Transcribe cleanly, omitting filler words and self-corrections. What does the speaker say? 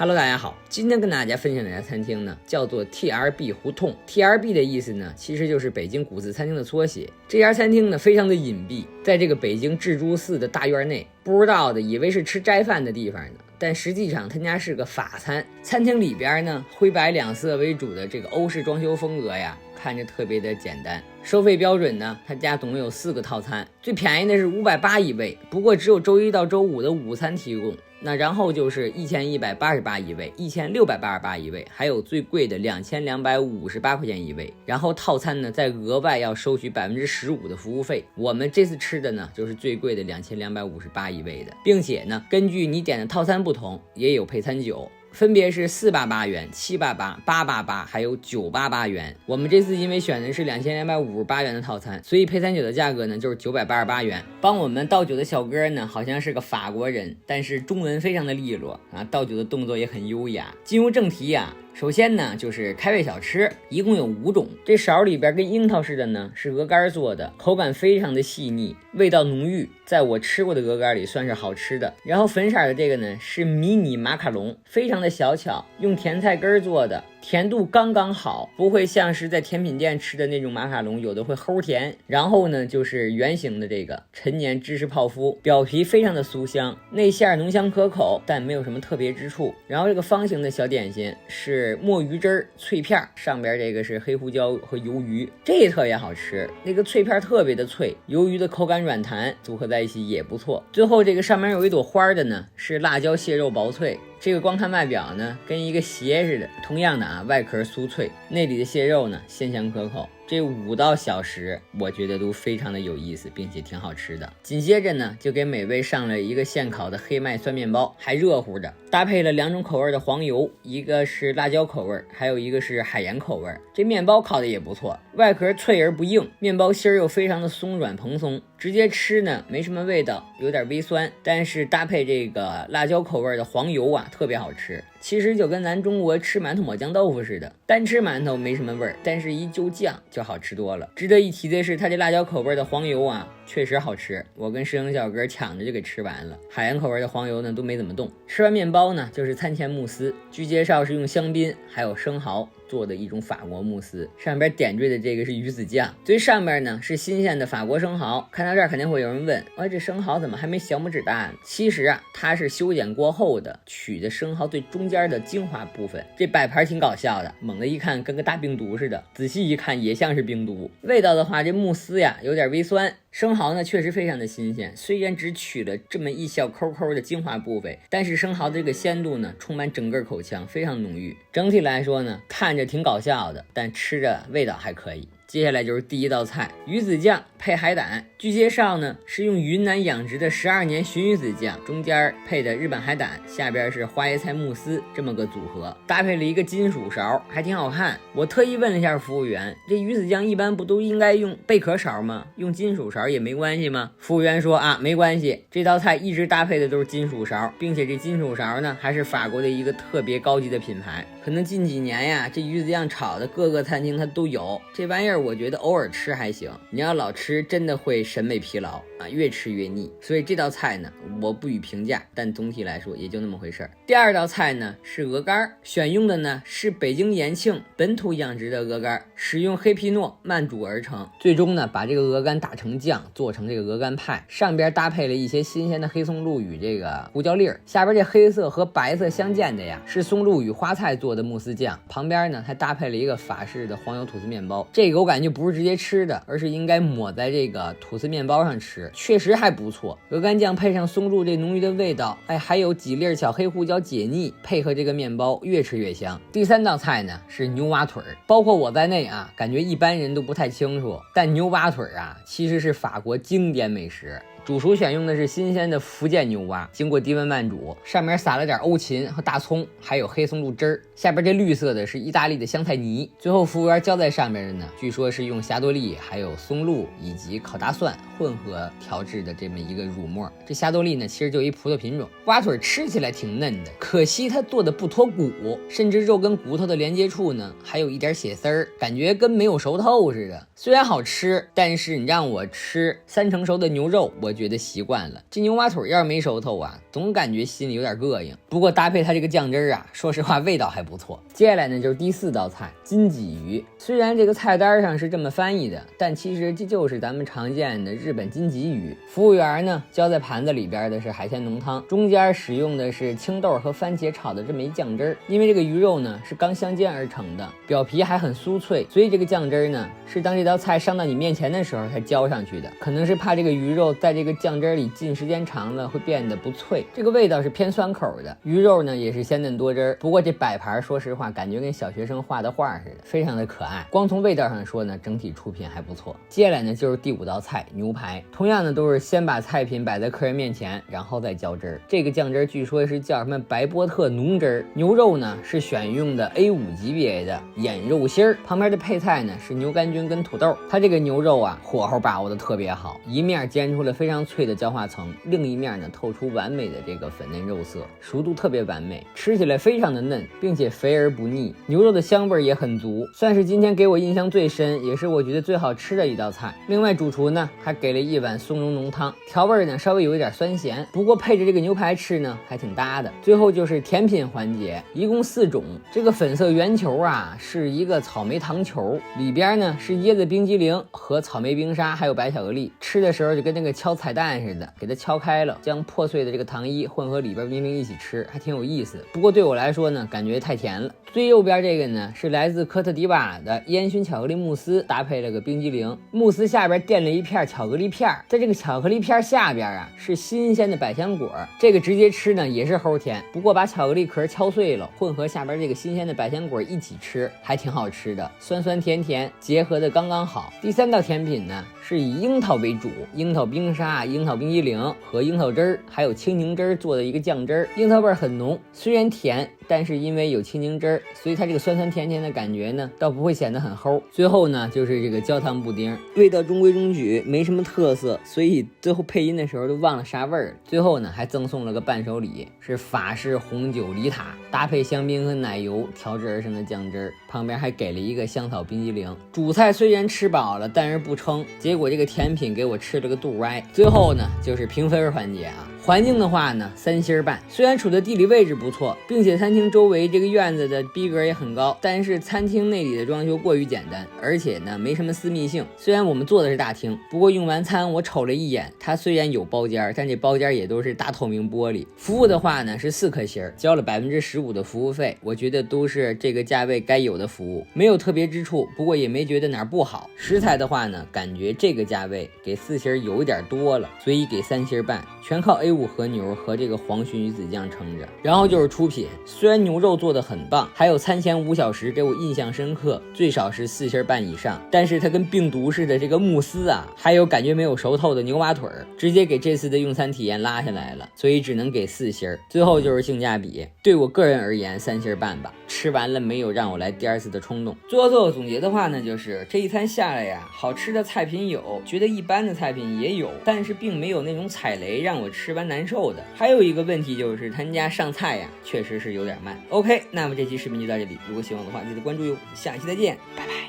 Hello， 大家好，今天跟大家分享的这家餐厅呢，叫做 TRB 胡同。TRB 的意思呢，其实就是北京古字餐厅的缩写。这家餐厅呢，非常的隐蔽，在这个北京智珠寺的大院内，不知道的以为是吃斋饭的地方呢，但实际上他家是个法餐。餐厅里边呢，灰白两色为主的这个欧式装修风格呀，看着特别的简单。收费标准呢，他家总共有4个套餐，最便宜的是580一位，不过只有周一到周五的午餐提供。那然后就是1188一位，1688一位，还有最贵的2258块钱一位。然后套餐呢，再额外要收取15%的服务费。我们这次吃的呢，就是最贵的2258一位的，并且呢，根据你点的套餐不同，也有配餐酒。分别是488元、788、888，还有988元。我们这次因为选的是2258元的套餐，所以配餐酒的价格呢就是988元。帮我们倒酒的小哥呢，好像是个法国人，但是中文非常的利落啊，倒酒的动作也很优雅。进入正题啊。首先呢，就是开胃小吃，一共有5种。这勺里边跟樱桃似的呢，是鹅肝做的，口感非常的细腻，味道浓郁，在我吃过的鹅肝里算是好吃的。然后粉色的这个呢，是迷你马卡龙，非常的小巧，用甜菜根做的，甜度刚刚好，不会像是在甜品店吃的那种马卡龙，有的会齁甜。然后呢，就是圆形的这个陈年芝士泡芙，表皮非常的酥香，内馅浓香可口，但没有什么特别之处。然后这个方形的小点心是墨鱼汁脆片，上边这个是黑胡椒和鱿鱼，这也特别好吃，那个脆片特别的脆，鱿鱼的口感软弹，组合在一起也不错。最后这个上面有一朵花的呢，是辣椒蟹肉薄脆。这个光看外表呢，跟一个鞋似的，同样的啊，外壳酥脆，内里的蟹肉呢鲜香可口。这5道小食我觉得都非常的有意思，并且挺好吃的。紧接着呢，就给美味上了一个现烤的黑麦酸面包，还热乎的，搭配了2种口味的黄油，一个是辣椒口味，还有一个是海盐口味。这面包烤的也不错，外壳脆而不硬，面包芯又非常的松软蓬松，直接吃呢没什么味道，有点微酸，但是搭配这个辣椒口味的黄油啊，特别好吃。其实就跟咱中国吃馒头抹酱豆腐似的，单吃馒头没什么味儿，但是一就酱就好吃多了。值得一提的是，它这辣椒口味的黄油啊，确实好吃，我跟摄影小哥抢着就给吃完了。海盐口味的黄油呢都没怎么动。吃完面包呢，就是餐前慕斯，据介绍是用香槟还有生蚝做的一种法国慕斯，上边点缀的这个是鱼子酱，最上边呢是新鲜的法国生蚝。看到这儿肯定会有人问，这生蚝怎么还没小拇指大呢？其实啊，它是修剪过后的，取的生蚝最中间的精华部分。这摆盘挺搞笑的，猛的一看跟个大病毒似的，仔细一看也像是病毒。味道的话，这慕斯呀有点微酸，生蚝呢确实非常的新鲜，虽然只取了这么一小抠抠的精华部位，但是生蚝的这个鲜度呢充满整个口腔，非常浓郁。整体来说呢，看着挺搞笑的，但吃着味道还可以。接下来就是第一道菜，鱼子酱配海胆。据介绍呢，是用云南养殖的12年鲟鱼子酱，中间配的日本海胆，下边是花椰菜慕斯，这么个组合，搭配了一个金属勺，还挺好看。我特意问了一下服务员，这鱼子酱一般不都应该用贝壳勺吗？用金属勺也没关系吗？服务员说啊，没关系，这道菜一直搭配的都是金属勺，并且这金属勺呢，还是法国的一个特别高级的品牌。可能近几年呀，这鱼子酱炒的各个餐厅它都有，这玩意儿我觉得偶尔吃还行，你要老吃真的会审美疲劳啊，越吃越腻。所以这道菜呢，我不予评价，但总体来说也就那么回事儿。第二道菜呢是鹅肝，选用的呢是北京延庆本土养殖的鹅肝，使用黑皮诺慢煮而成，最终呢把这个鹅肝打成酱，做成这个鹅肝派，上边搭配了一些新鲜的黑松露与这个胡椒粒儿，下边这黑色和白色相间的呀是松露与花菜做的慕斯酱，旁边呢还搭配了一个法式的黄油吐司面包。这个我感觉不是直接吃的，而是应该抹在这个吐司面包上吃，确实还不错。鹅肝酱配上松露这浓郁的味道，还有几粒小黑胡椒解腻，配合这个面包越吃越香。第3道菜呢是牛蛙腿，包括我在内啊，感觉一般人都不太清楚，但牛蛙腿啊其实是法国经典美食。主厨选用的是新鲜的福建牛蛙，经过低温慢煮，上面撒了点欧芹和大葱，还有黑松露汁儿，下边这绿色的是意大利的香菜泥。最后服务员浇在上面的呢，据说是用霞多丽还有松露以及烤大蒜混合调制的这么一个乳沫。这霞多丽呢其实就一葡萄品种。蛙腿吃起来挺嫩的，可惜它做的不脱骨，甚至肉跟骨头的连接处呢还有一点血丝儿，感觉跟没有熟透似的。虽然好吃，但是你让我吃3成熟的牛肉，我觉得习惯了。这牛蛙腿要是没熟透啊，总感觉心里有点膈应。不过搭配它这个酱汁啊，说实话味道还不错。接下来呢就是第4道菜金鲫鱼。虽然这个菜单上是这么翻译的，但其实这就是咱们常见的日本金鲫鱼。服务员呢浇在盘子里边的是海鲜浓汤，中间使用的是青豆和番茄炒的这么一酱汁儿。因为这个鱼肉呢是刚相煎而成的，表皮还很酥脆，所以这个酱汁儿呢是当这道菜上到你面前的时候才浇上去的，可能是怕这个鱼肉在这个酱汁里浸时间长了会变得不脆。这个味道是偏酸口的，鱼肉呢也是鲜嫩多汁儿。不过这摆盘说实话感觉跟小学生画的画似的，非常的可爱。光从味道上说呢，整体出品还不错。接下来呢就是第5道菜牛排，同样呢都是先把菜品摆在客人面前，然后再浇汁儿。这个酱汁据说是叫什么白波特浓汁儿。牛肉呢是选用的 A5 级别的眼肉心儿，旁边的配菜呢是牛肝菌跟土豆。它这个牛肉啊火候把握的特别好，一面煎出了非常脆的焦化层，另一面呢透出完美的这个粉嫩肉色，熟度特别完美，吃起来非常的嫩，并且肥而不腻，牛肉的香味也很足，算是今天给我印象最深，也是我觉得最好吃的一道菜。另外主厨呢还给了一碗松茸浓汤，调味呢稍微有一点酸咸，不过配着这个牛排吃呢还挺搭的。最后就是甜品环节，一共4种。这个粉色圆球啊是一个草莓糖球，里边呢是椰子冰激凌和草莓冰沙还有白巧克力，吃的时候就跟那个敲彩蛋似的，给它敲开了，将破碎的这个糖衣混合里边冰淇淋一起吃，还挺有意思。不过对我来说呢感觉太甜了。最右边这个呢是来自科特迪瓦的烟熏巧克力慕斯，搭配了个冰激凌，慕斯下边垫了一片巧克力片，在这个巧克力片下边啊是新鲜的百香果，这个直接吃呢也是齁甜，不过把巧克力壳敲碎了，混合下边这个新鲜的百香果一起吃，还挺好吃的，酸酸甜甜结合的刚刚好。第3道甜品呢是以樱桃为主，樱桃冰沙、樱桃冰激凌和樱桃汁儿还有青柠汁儿做的一个酱汁儿，樱桃味很浓，虽然甜，但是因为有青柠汁儿，所以它这个酸酸甜甜的感觉呢倒不会显得很齁。最后呢就是这个焦糖布丁，味道中规中矩，没什么特色，所以最后配音的时候都忘了啥味儿。最后呢还赠送了个伴手礼，是法式红酒梨塔，搭配香槟和奶油调制而成的酱汁儿，旁边还给了一个香草冰激凌。主菜虽然吃饱了，但是不撑，结果这个甜品给我吃了个肚歪。最后呢就是评分环节啊，环境的话呢3星半，虽然处的地理位置不错，并且餐厅周围这个院子的逼格也很高，但是餐厅内里的装修过于简单，而且呢没什么私密性。虽然我们坐的是大厅，不过用完餐我瞅了一眼，它虽然有包间，但这包间也都是大透明玻璃。服务的话呢是4颗星，交了15%的服务费，我觉得都是这个价位该有的服务，没有特别之处，不过也没觉得哪儿不好。食材的话呢感觉这个价位给4星有一点多了，所以给3星半，全靠 A5 和牛和这个黄鲟鱼子酱撑着。然后就是出品，虽然牛肉做的很棒，还有餐前5小时给我印象深刻，最少是4星半以上，但是它跟病毒似的这个慕斯啊，还有感觉没有熟透的牛蛙腿，直接给这次的用餐体验拉下来了，所以只能给4星。最后就是性价比，对我个人而言3星半吧，吃完了没有让我来第2次的冲动。最后总结的话呢，就是这一餐下来呀，好吃的菜品有，觉得一般的菜品也有，但是并没有那种踩雷让我吃完难受的。还有一个问题就是他家上菜呀确实是有点慢。OK， 那么这期视频就到这里，如果喜欢我的话记得关注哟，下期再见，拜拜。